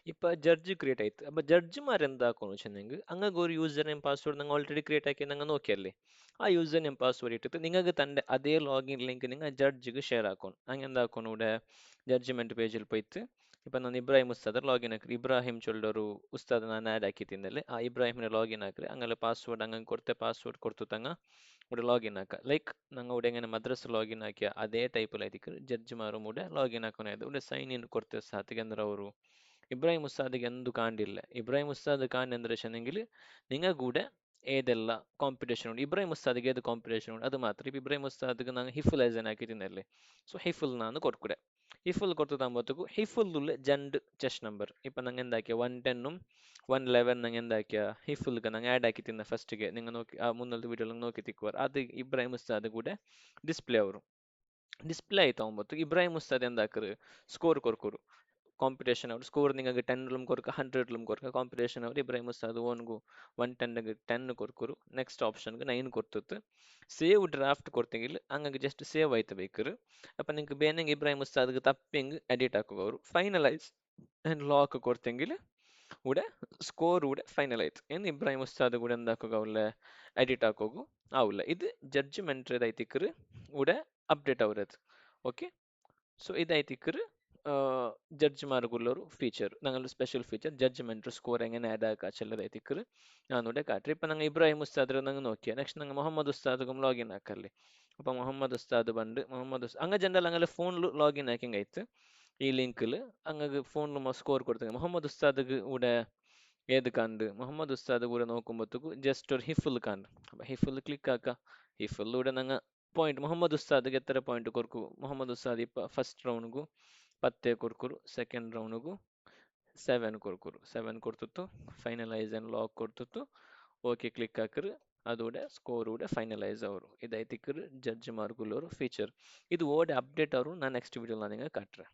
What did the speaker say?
ഇപ്പൊ judge create ആയിട്ട് അപ്പൊ ജഡ്ജിമാർ എന്താക്കുന്നു വെച്ചിട്ടുണ്ടെങ്കിൽ അങ്ങനെ ഒരു യൂസർ നെയിം പാസ്വേഡ് നിങ്ങൾ ഓൾറെഡി ക്രിയേറ്റ് ആക്കി നിങ്ങൾ നോക്കിയല്ലേ ആ യൂസർ നെയിം പാസ്വേഡ് ഇട്ടിട്ട് നിങ്ങൾക്ക് തൻ്റെ അതേ ലോഗിൻ ലിങ്ക് നിങ്ങൾ ജഡ്ജിക്ക് ഷെയർ ആക്കണം അങ്ങനെ എന്താക്കണം ഇവിടെ ജഡ്ജ്മെന്റ് പേജിൽ പോയിട്ട് ഇപ്പൊ ನಾನು ಇಬ್ರಾಹಿಂ ಉಸ್ತಾದ್ ಲಾಗಿನ್ ಹಾಕ್ರಿ ಇಬ್ರಾಹಿಂ ಚೊಲ್ಲರು ಉಸ್ತಾದ್ ನಾನು ಆ್ಯಡ್ ಹಾಕಿತ್ತಿಂದಲ್ಲಿ ಆ ಇಬ್ರಾಹಿಂನ ಲಾಗಿನ್ ಹಾಕ್ರಿ ಹಂಗಲ್ಲ ಪಾಸ್ವರ್ಡ್ ಹಂಗಂಗೆ ಕೊಡ್ತೆ ಪಾಸ್ವರ್ಡ್ ಕೊಡ್ತು ತಂಗ ഇവിടെ ലോഗിൻ ആക്കുക ലൈക്ക് ഞങ്ങൾ ഇവിടെ എങ്ങനെ മദ്രസ ലോഗിൻ ആക്കിയ അതേ ടൈപ്പിലായിരിക്കും ജഡ്ജിമാരും ഇവിടെ ലോഗിൻ ആക്കുന്നത് ഇവിടെ സൈൻ ഇൻ ಕೊಡ್ತೆ ಸಾತಿಗೆಂದ್ರೆ ಅವರು ഇബ്രാഹിം ഉസ്താദിಗೆ എന്തു കാണില്ല ഇബ്രാഹിം ഉസ്താദ് കാൺ എന്താ വെച്ചെങ്കിൽ നിങ്ങൾ കൂടെ ഏതെല്ല കോമ്പറ്റീഷൻ ഉണ്ട് ഇബ്രാഹിം ഉസ്താദിಗೆ ഏത് കോമ്പറ്റീഷൻ ഉണ്ട് അത് മാത്രം ഇപ്പം ഇബ്രാഹിം ഉസ്താദിಗೆ ನಾನು ഹിഫുൽ ಐಜನ್ ಹಾಕಿದ್ದೀನല്ലേ ಸೊ ഹിഫുൽ ನಾನು ಕೊಟ್ಕೊಡೆ ഹിഫുൽ കൊടുത്തു താകുമ്പോഴത്തേക്കും ഹിഫുലുള്ള ജണ്ട് ಚೆಸ್ಟ್ ನಂಬರ್ ഇപ്പം ನಂಗೆ എന്താക്കിയ 110ഉം 111 ನಂಗೆ എന്താക്കിയ ഹിഫുൽಗೆ ನಂಗೆ ആഡ് ആക്കി ತಿನ್ನ ಫಸ್ಟಿಗೆ നിങ്ങൾ നോക്കി ആ മുന്നത്തെ വീഡിയോയിൽ നോക്കി തിക്കുവാർ അത് ഇബ്രാഹിം ഉസ്താദ് കൂടെ ಡಿಸ್ಪ್ಲೇ ಅವರು ಡಿಸ್ಪ್ಲೇ ಆಯ್ತು ಆകുമ്പോഴത്തേക്ക് ഇബ്രാഹിം ഉസ്താദ് എന്താക്കറ് ಸ್ಕೋರ್ ಕೊರ್ಕೊರು ಕಾಂಪಿಟೇಷನ್ ಅವ್ರು ಸ್ಕೋರ್ ನಿಮಗೆ 10 ಕೊರ್ಕ 100 ಕೊರ್ಕ ಕಾಂಪಿಟೇಷನ್ ಅವ್ರು ಇಬ್ರಾಹಿಂ ಉಸ್ತಾದ್ ಓನ್ಗು 110 10 ಕೊರ್ಕುರು ನೆಕ್ಸ್ಟ್ ಆಪ್ಷನ್ಗೆ 9 ಕೊಡ್ತತ್ತು ಸೇವ್ ಡ್ರಾಫ್ಟ್ ಕೊಡ್ತೆಗಿಲ್ಲ ಹಂಗಾಗಿ ಜಸ್ಟ್ ಸೇವ್ ಆಯ್ತು ಬೇಕರು ಅಪ್ಪ ನಿಂಗೆ ಬೇನಂಗೆ ಇಬ್ರಾಹಿಂ ಉಸ್ತಾದ್ಗೆ ತಪ್ಪಿಂಗ್ ಎಡಿಟ್ ಹಾಕುವ ಅವರು ಫೈನಲೈಸ್ ಆ್ಯಂಡ್ ಲಾಕ್ ಕೊಡ್ತೆಂಗಿಲ್ಲ ഇവിടെ സ്കോർ ഇവിടെ ഫൈനൽ ആയിട്ട് എന്ന് ഇബ്രാഹിം ഉസ്താദ് കൂടെ എന്താക്കുക അവളെ എഡിറ്റ് ആക്കുക ആവില്ല ഇത് ജഡ്ജ്മെന്റ് ഇതായിത്തിക്കറ് ഇവിടെ അപ്ഡേറ്റ് ആവുന്നത് ഓക്കെ ಸೊ ಇದಾಯ್ತಿಕ್ಕರು ജഡ്ജിമാർക്കുള്ളൊരു ഫീച്ചർ ഞങ്ങളുടെ സ്പെഷ്യൽ ഫീച്ചർ ജഡ്ജ്മെന്റ് സ്കോർ എങ്ങനെ ആഡ് ആക്കുക ചിലതായിത്തിക്കറ് ഞാനിവിടെ കാട്ടി ഇപ്പം ഞങ്ങൾ ഇബ്രാഹിം ഉസ്താദ് ഞങ്ങൾ നോക്കിയാൽ നെക്സ്റ്റ് ഞങ്ങൾ മുഹമ്മദ് ഉസ്താദും ലോഗിൻ ആക്കല്ലേ അപ്പം മുഹമ്മദ് ഉസ്താദ് പണ്ട് മുഹമ്മദ് അങ്ങ് ജനറൽ അങ്ങനെ ഫോണിൽ ലോഗിൻ ആക്കി കഴിത്ത് ഈ ലിങ്കിൽ അങ്ങ് ഫോണിൽ സ്കോർ കൊടുത്തു മുഹമ്മദ് ഉസ്താദ് ഇവിടെ ഏത് കണ്ട് മുഹമ്മദ് ഉസ്താദ് കൂടെ നോക്കുമ്പോഴത്തേക്കും ജസ്റ്റ് ഒരു ഹിഫുൽ കണ്ട് അപ്പം ഹിഫുൽ ക്ലിക്ക് ആക്കുക ഹിഫുലിലൂടെ ഞങ്ങൾ ಪಾಯಿಂಟ್ ಮೊಹಮ್ಮದ್ ಉಸ್ತಾದ್ಗೆ ಎತ್ತರ ಪಾಯಿಂಟ್ ಕೊರ್ಕು ಮೊಹಮ್ಮದ್ ಉಸ್ತಾದ್ ಇಪ್ಪ ಫಸ್ಟ್ ರೌಂಡ್ಗೂ 10 ಕೊರ್ಕುರು ಸೆಕೆಂಡ್ ರೌಂಡ್ಗೂ 7 ಕೊರ್ಕುರು 7 ಕೊಡ್ತಿತ್ತು ಫೈನಲೈಸ್ ಆ್ಯಂಡ್ ಲಾಕ್ ಕೊಡ್ತಿತ್ತು ಓಕೆ ಕ್ಲಿಕ್ ಹಾಕಿರಿ ಅದೂടെ ಸ್ಕೋರ್ ಕೂಡ ಫೈನಲೈಸ್ ಅವರು ಇದೈತಿಕ್ಕರು ಜಡ್ಜ್ ಮಾರ್ಗುಲ್ಲವರು ಫೀಚರ್ ಇದು ಓಡೆ ಅಪ್ಡೇಟ್ ಅವರು ನಾನು ನೆಕ್ಸ್ಟ್ ವಿಡಿಯೋ ನಾನು ನಿಮಗೆ ಕಾಟ್ರೆ